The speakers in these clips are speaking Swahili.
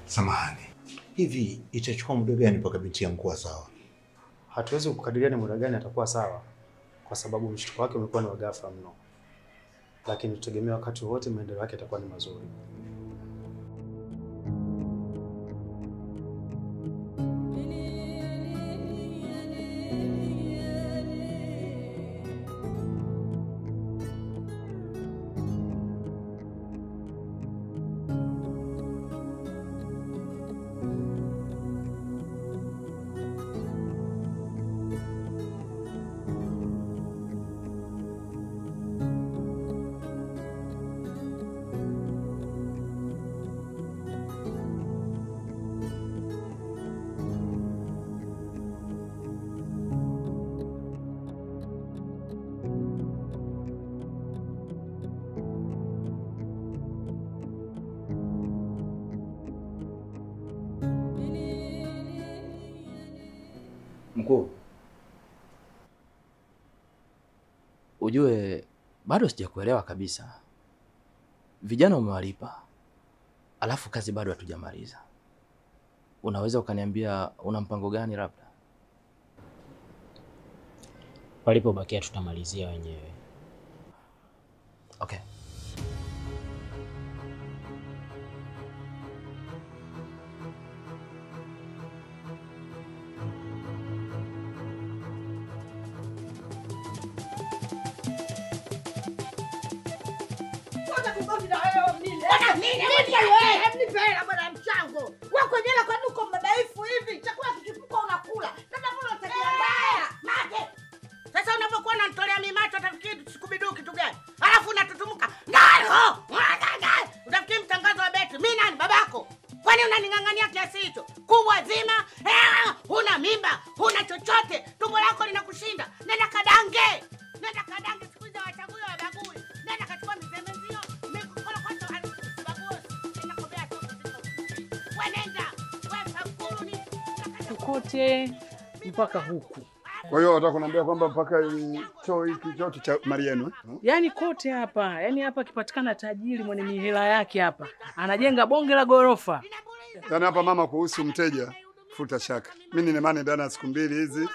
Samahani. Hivi itachukua muda gani mpaka binti yangu kuwa sawa? Hatuwezi kukadiria ni muda gani atakuwa sawa kwa sababu mshtuko wake umekuwa ni wa ghafla mno. Lakini tutegemea wakati wote maendeleo yake yatakuwa ni mazuri. Mkuu, ujue bado sijakuelewa kabisa. Vijana umewalipa, alafu kazi bado hatujamaliza. Unaweza ukaniambia una mpango gani labda? Palipobakia tutamalizia wenyewe. Okay. Sasa unapokuwa unanitolea mimacho utafikiri sikubidu kitu gani? Alafu unatutumuka. Ngalo! Utafikiri mtangazo wa beti. Mimi nani babako? Kwani unaning'ang'ania kiasi hicho? Kubwa zima, huna mimba, huna chochote. Tumbo lako linakushinda. Nenda kadange. Nenda kadange siku hizo wachagui wa bagui. Nenda kachukua mizemezio. Mikola kwa sababu bagui. Nenda kobea tu. Wenenda. Wewe fakuru ni tukote mpaka huku. Kwa hiyo wataka kuniambia kwamba mpaka choo hiki chote cha Mariano Yaani kote hapa, yaani hapa kipatikana tajiri mwenye mihela yake hapa. Anajenga bonge la gorofa. Yaani hapa mama, kuhusu mteja futa shaka. Mimi nina imani ndani ya siku 2 hizi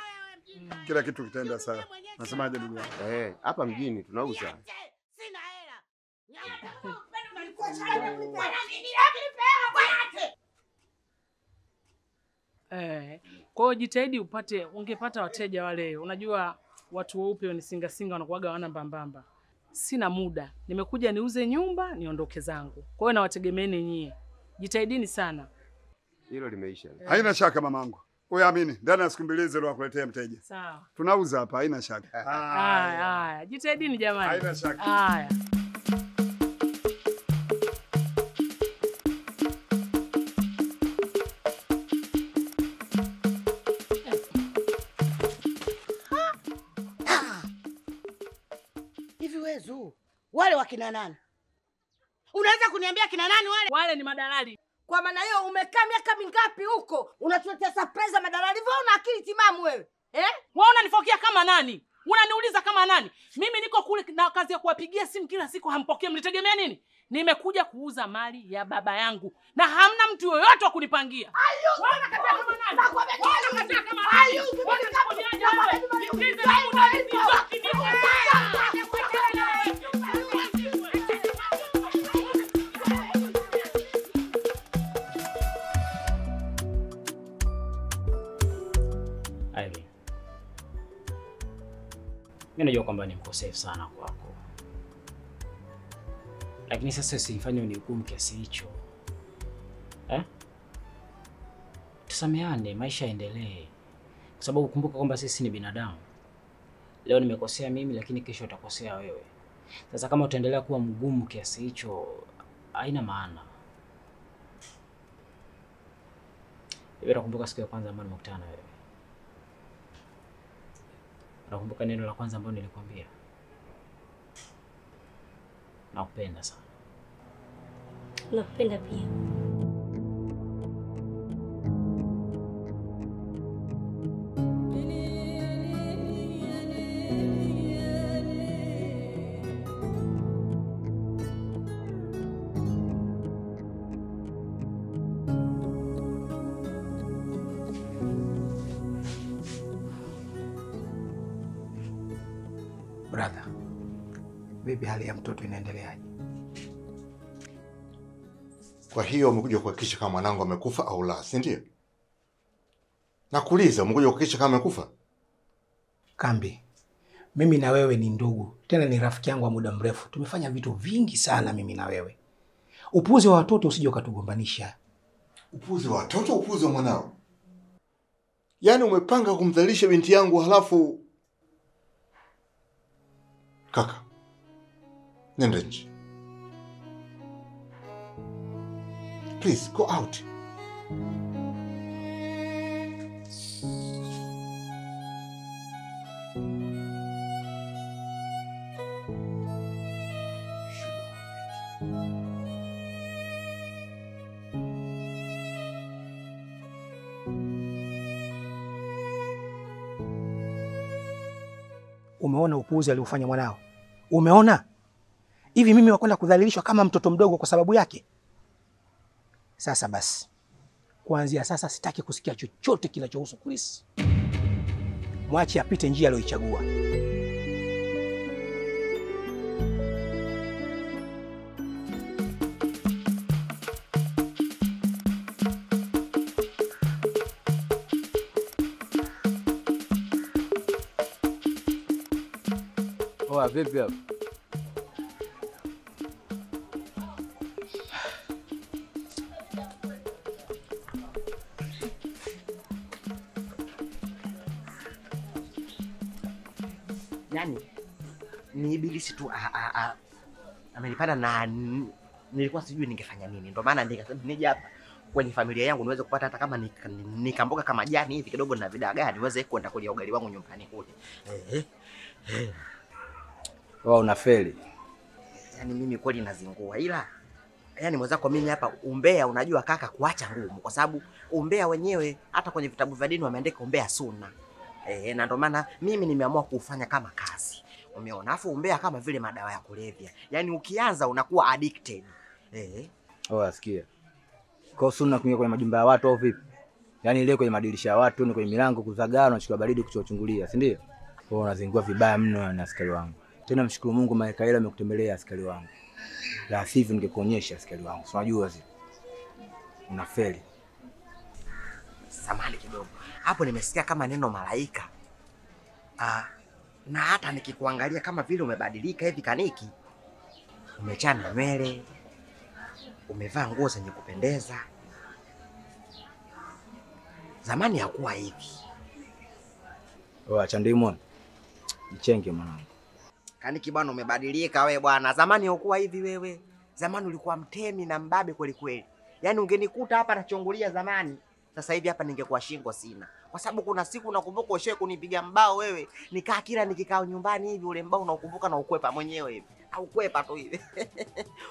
kila kitu kitaenda sawa. Nasemaje ndugu yangu? Hapa mjini tunauza. Sina hela. Kwa hiyo jitahidi ungepata wateja wale. Unajua watu weupe ni singa wanakuaga wana mbambamba. Sina muda. Nimekuja niuze nyumba niondoke zangu. Kwa hiyo nawategemeeni nyie. Jitahidini sana. Hilo limeisha. Haina shaka mamangu. Wewe amini, ndani ya siku 2 hizo ndio nakuletea mteja. Sawa. Tunauza hapa, haina shaka. Haya. Jitahidini jamani. Haina shaka. Haya. Hivi wewe wale wakina nani? Unaweza kuniambia kina nani wale? Wale ni madalali. Kwa maana hiyo umekaa miaka mingapi huko? Unatuletea surprise za madalali. Wewe una akili timamu wewe? Wewe unanifokia kama nani? Unaniuliza kama nani? Mimi niko kule na kazi ya kuwapigia simu kila siku hampokee. Mlitegemea nini? Nimekuja kuuza mali ya baba yangu na hamna mtu yoyote wa kunipangia. Wewe unakataa kama nani? Wewe unakataa kama nani? Ivy, mimi najua kwamba ni mkosefu sana kwako, lakini sasa usifanye unihukumu kiasi hicho. Tusameane, maisha yaendelee, kwa sababu kumbuka kwamba sisi ni binadamu. Leo nimekosea mimi, lakini kesho utakosea wewe. Sasa kama utaendelea kuwa mgumu kiasi hicho, haina maana. Hivi nakumbuka siku ya kwanza ambayo nimekutana na wewe. Nakumbuka neno la kwanza ambalo nilikwambia. Nakupenda sana. Nakupenda pia. Brother, vipi hali ya mtoto inaendeleaje? Kwa hiyo umekuja kuhakikisha kama mwanangu amekufa au la, si ndio? Nakuuliza, umekuja kuhakikisha kama amekufa? Kambi, mimi na wewe ni ndugu, tena ni rafiki yangu wa muda mrefu. Tumefanya vitu vingi sana mimi na wewe. Upuzi wa watoto usije ukatugombanisha. Upuzi wa watoto, upuzi wa mwanao? Yaani umepanga kumdhalilisha binti yangu halafu... Kaka, nenda nje. Please, go out. Umeona upuuzi aliofanya mwanao? Umeona? Hivi mimi wakwenda kudhalilishwa kama mtoto mdogo kwa sababu yake? Sasa basi, kuanzia sasa sitaki kusikia chochote kinachohusu Chris. Mwache apite njia aliyoichagua. Oa, vipi hapo? Yaani ni ibilisi tu amenipanda na nilikuwa sijui ningefanya nini. Ndio maana nikasema nije hapa kwenye familia yangu niweze kupata hata kama nikamboga kama jani hivi kidogo na vidagaa niweze kwenda kulia ugali wangu nyumbani kule. Wao unafeli. Yaani mimi kweli nazingua, ila yaani mwenzako mimi hapa umbea, unajua kaka, kuacha ngumu, kwa sababu umbea wenyewe hata kwenye vitabu vya dini wameandika umbea sunna. Na ndio maana mimi nimeamua kufanya kama kazi. Umeona? Afu umbea kama vile madawa ya kulevya. Yaani ukianza unakuwa addicted. Asikia. Kwa sunna kuingia kwenye majumba ya watu au vipi? Yaani ile kwenye madirisha ya watu, ni kwenye milango kuzagaa, unachukua baridi kuchungulia, si ndio? Wewe unazingua vibaya mno na askari wangu. Tena mshukuru Mungu Mikaela amekutembelea askari wangu. La sivyo ningekuonyesha askari wangu. Unajua zile. Unafeli. Samahani kidogo. Hapo nimesikia kama neno malaika. Na hata nikikuangalia kama vile umebadilika hivi kaniki. Umechana nywele. Umevaa nguo zenye kupendeza. Zamani hakuwa hivi. Acha ndimo. Jichenge mwanangu. Kaniki bwana, umebadilika wewe bwana. Zamani haukuwa hivi wewe. Zamani ulikuwa mtemi na mbabe kweli kweli. Yaani ungenikuta hapa nachungulia zamani. Sasa hivi hapa ningekuwa shingo sina. Kwa sababu kuna siku nakumbuka ushe kunipiga mbao wewe. Nikaa kila nikikaa nyumbani hivi ule mbao naukumbuka na ukwepa mwenyewe hivi. Au kwepa tu hivi.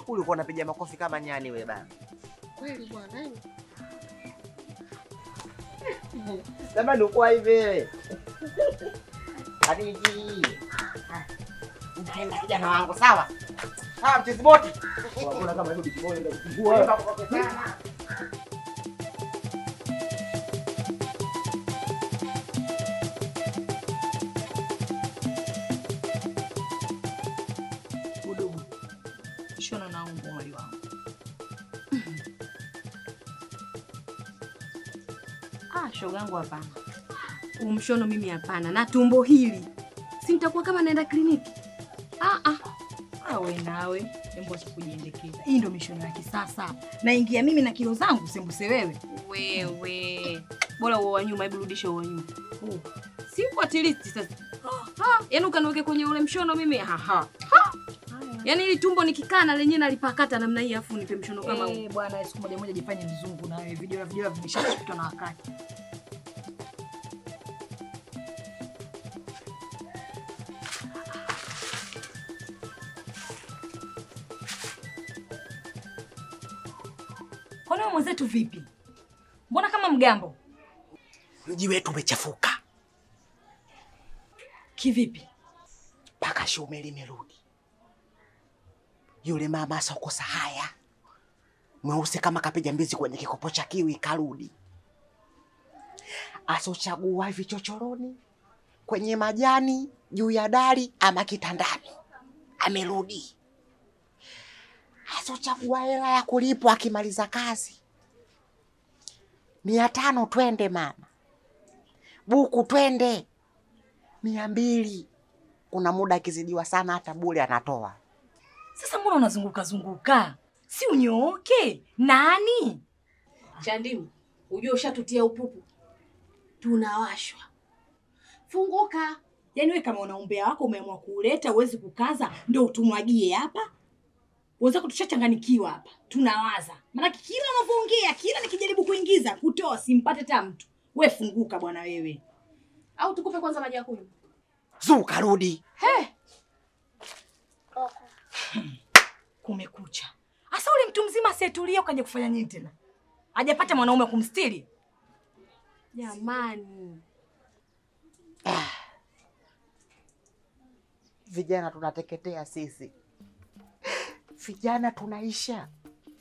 Ulikuwa unapiga makofi kama nyani wewe bana. Kweli bwana. Zamani ulikuwa hivi wewe. Hadiji. Unaenda kijana wangu, sawa? Sawa mchezi boti. Unaona kama hiyo bikiboi ndio kufungua. Udugu. Shono na umbo mwali wangu. Shoga yangu hapana. Umshono mimi hapana. Na tumbo hili. Si nitakuwa kama naenda kliniki. Awe nawe, embo sikujiendekeza. Hii ndio mishono ya kisasa. Naingia mimi na kilo zangu, sembuse wewe. Wewe. Bora uo wa nyuma, hebu rudisha uo wa nyuma. Si ufuatilisti sasa. Yaani ukaniweke kwenye ule mshono mimi. Yaani ili tumbo nikikaa na lenyewe nalipakata namna hii afu nipe mshono kama huu. Bwana, siku moja jifanye mzungu na wewe. Video vimeshapita na wakati. Kwani wewe mwenzetu vipi? Mbona kama mgambo? Mji wetu umechafuka. Kivipi? Paka Shume limerudi. Yule mama asokosa haya. Mweusi kama kapiga mbizi kwenye kikopo cha kiwi karudi. Asochagua vichochoroni, kwenye majani, juu ya dari ama kitandani. Amerudi. Asochagua hela ya kulipwa akimaliza kazi. 500 twende mama. Buku twende. 200. Kuna muda akizidiwa sana hata bure anatoa. Sasa mbona unazunguka zunguka? Si unyooke? Nani? Chandimu, ujue ushatutia upupu. Tunawashwa. Funguka. Yaani wewe kama unaombea wako umeamua kuleta uwezi kukaza ndio utumwagie hapa? Uweza kutushachanganikiwa hapa. Tunawaza. Maana kila unavyoongea, kila nikijaribu kuingiza, kutoa simpate hata mtu. Wewe funguka bwana wewe. Au tukupe kwanza maji ya kunywa. Zuka rudi. He. Kumekucha. Asa ule mtu mzima asetulia ukaje kufanya nini tena? Hajapata mwanaume kumstiri. Jamani. Vijana tunateketea sisi. Vijana tunaisha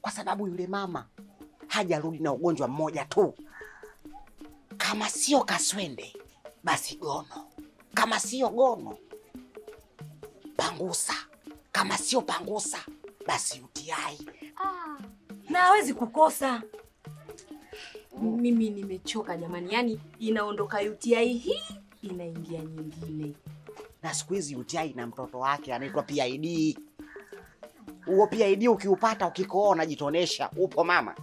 kwa sababu yule mama hajarudi na ugonjwa mmoja tu. Kama sio kaswende, basi gono. Kama sio gono, pangusa. Kama sio pangusa, basi UTI. Na hawezi kukosa. Mimi nimechoka jamani. Yaani inaondoka UTI hii, inaingia nyingine. Na siku hizi UTI na mtoto wake anaitwa PID. Huo PID ukiupata ukikohoa unajitonesha, upo mama.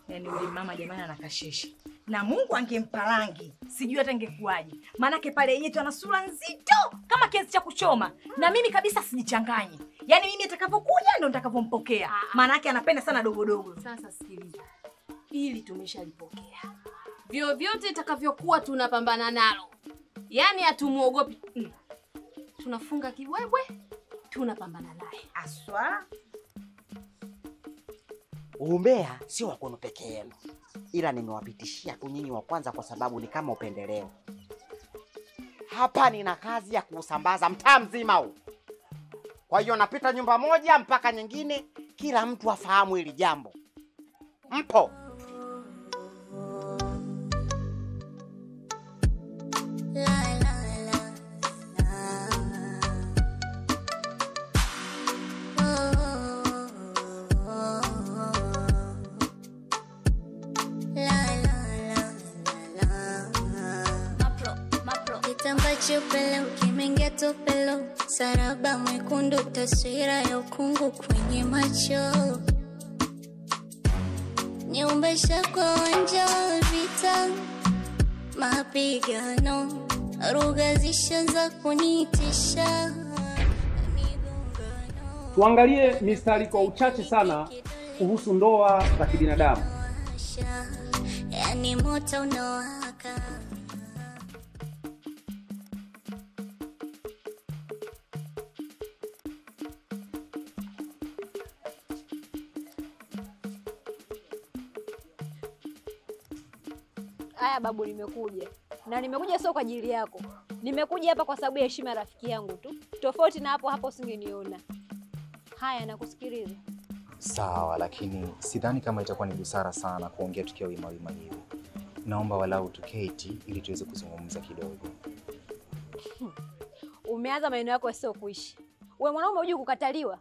Yaani yule mama jamani anakashesha. Na Mungu angempa rangi, sijui hata ingekuaje. Maanake pale yetu ana sura nzito kama kiasi cha kuchoma. Na mimi kabisa sijichanganye. Yaani mimi atakapokuja ndo nitakavompokea. Maanake anapenda sana dogo dogo. Sasa sikiliza. Hili tumeshalipokea. Vyovyote itakavyokuwa tunapambana nalo. Yaani hatumuogopi. Tunafunga kibwebwe, tunapambana naye. Aswa. Umbea sio wa kwenu peke yenu. Ila nimewapitishia tu nyinyi wa kwanza kwa sababu ni kama upendeleo. Hapa nina kazi ya kuusambaza mtaa mzima huu. Kwa hiyo napita nyumba moja mpaka nyingine, kila mtu afahamu hili jambo. Mpo? Chupelo, kimenge tupelo, saraba mwekundu, taswira ya ukungu kwenye macho. Nyumbesha kwa uwanja wa vita, mapigano, lugha zishaanza kunitisha. Tuangalie mistari kwa uchache sana kuhusu ndoa za kibinadamu. Yani moto unawaka. Haya babu, nimekuja. Na nimekuja sio kwa ajili yako. Nimekuja hapa kwa sababu ya heshima ya rafiki yangu tu. Tofauti na hapo usingeniona. Haya, nakusikiliza. Sawa, lakini sidhani kama itakuwa ni busara sana kuongea tukiwa wima hivi. Naomba walau tuketi ili tuweze kuzungumza kidogo. Umeanza maneno yako sio kuishi. Wewe mwanaume hujui kukataliwa.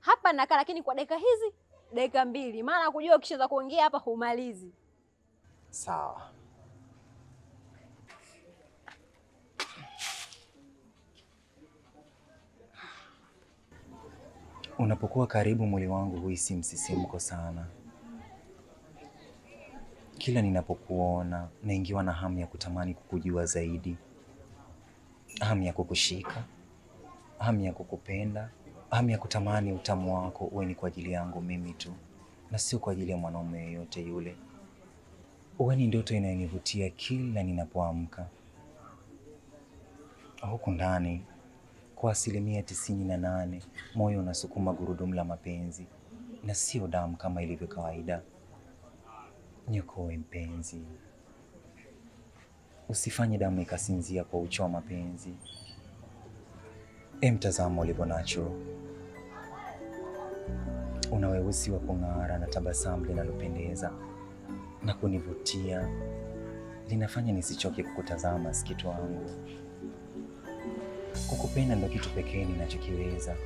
Hapa nakaa lakini kwa dakika hizi, dakika 2. Maana kujua ukishaanza kuongea hapa humalizi. Sawa. Unapokuwa karibu mwili wangu huhisi msisimko sana. Kila ninapokuona naingiwa na hamu ya kutamani kukujua zaidi. Hamu ya kukushika, hamu ya kukupenda, hamu ya kutamani utamu wako uwe ni kwa ajili yangu mimi tu na sio kwa ajili ya mwanaume yeyote yule. Uwe ni ndoto inayonivutia kila ninapoamka. Huku ndani kwa 98% moyo unasukuma gurudumu la mapenzi na sio damu kama ilivyo kawaida. Nyokoe mpenzi. Usifanye damu ikasinzia kwa ucho wa mapenzi. Mtazamo ulivyo nacho. Una weusi wa kung'ara na tabasamu linalopendeza na kunivutia linafanya nisichoke kukutazama Sikitu wangu. Kukupenda ndo kitu pekee ninachokiweza.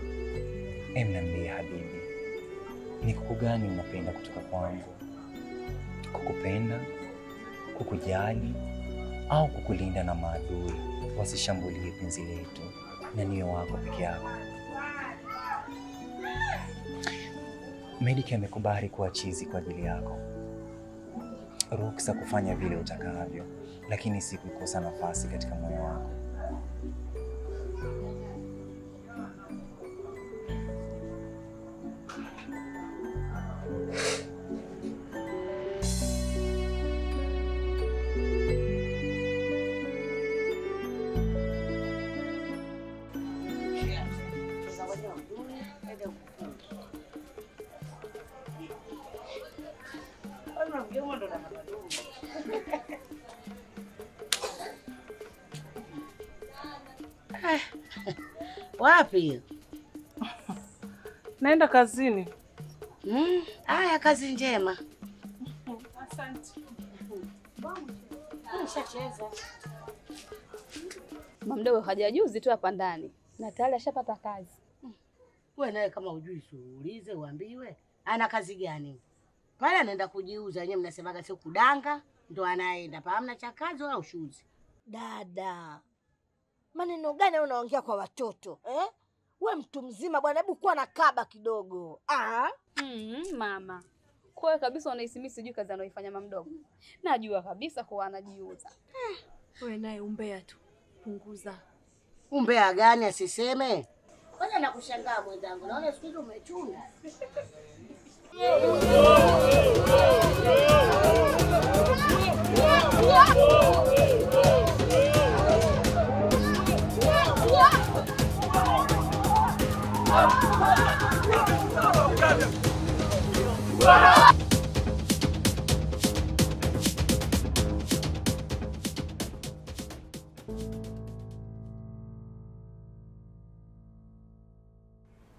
Niambie habibi, ni kuku gani unapenda kutoka kwangu? Kukupenda, kukujali, au kukulinda na maadui wasishambulie penzi letu na niyo wako peke yako? Mediki amekubali kuwa chizi kwa ajili yako. Ruksa kufanya vile utakavyo, lakini si kuikosa nafasi katika moyo wako. Wapi? Naenda kazini. Haya, kazi njema. Asante. Nishacheza. Mama mdogo haja juzi tu hapa ndani na tayari ashapata kazi. Wewe naye kama hujui uulize uambiwe. Ana kazi gani? Pale anaenda kujiuza, yenyewe mnasemaga sio kudanga, ndo anaenda. Pa hamna cha kazi wala ushuzi. Dada, maneno gani unaongea kwa watoto eh? We mtu mzima bwana, hebu kuwa na kaba kidogo. Mama, kwa kabisa unahisi mimi sijui kazi anayoifanya mama mdogo. Najua kabisa kwa anajiuza. Wewe naye umbea tu. Punguza. Umbea gani asiseme? Kwanza nakushangaa mwenzangu. Naona siku hizo umechuna.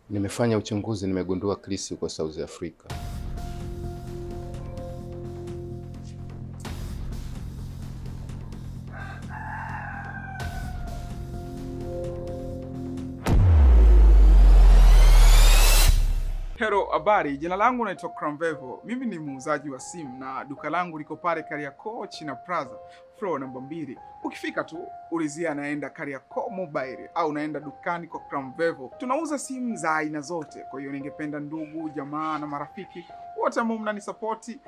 Nimefanya uchunguzi, nimegundua Chris yuko South Africa. Hello, habari. Jina langu naitwa Cramvevo. Mimi ni muuzaji wa simu na duka langu liko pale Kariakoo China Plaza, floor namba 2. Ukifika tu ulizia naenda Kariakoo Mobile au naenda dukani kwa Cramvevo. Tunauza simu za aina zote. Kwa hiyo ningependa ndugu, jamaa na marafiki wote ambao mnanisapoti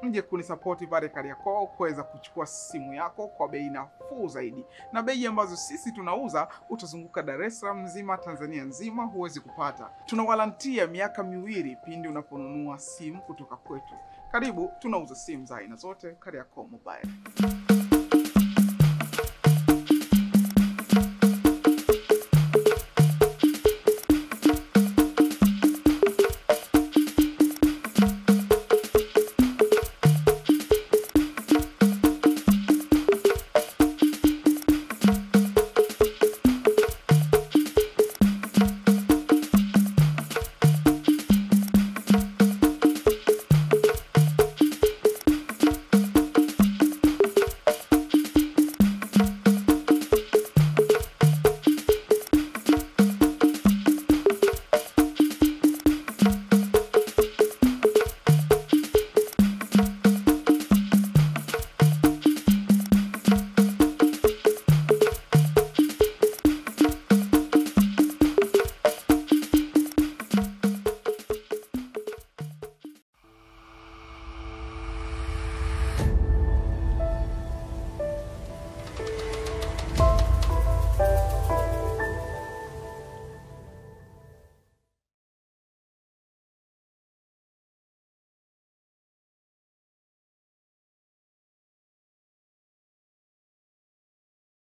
mje kunisapoti pale Kariakoo kuweza kuchukua simu yako kwa bei nafuu zaidi. Na bei ambazo sisi tunauza utazunguka Dar es Salaam nzima, Tanzania nzima huwezi kupata. Tunawarantia miaka 2 pindi unaponunua simu kutoka kwetu. Karibu, tunauza simu za aina zote Kariakoo Mobile.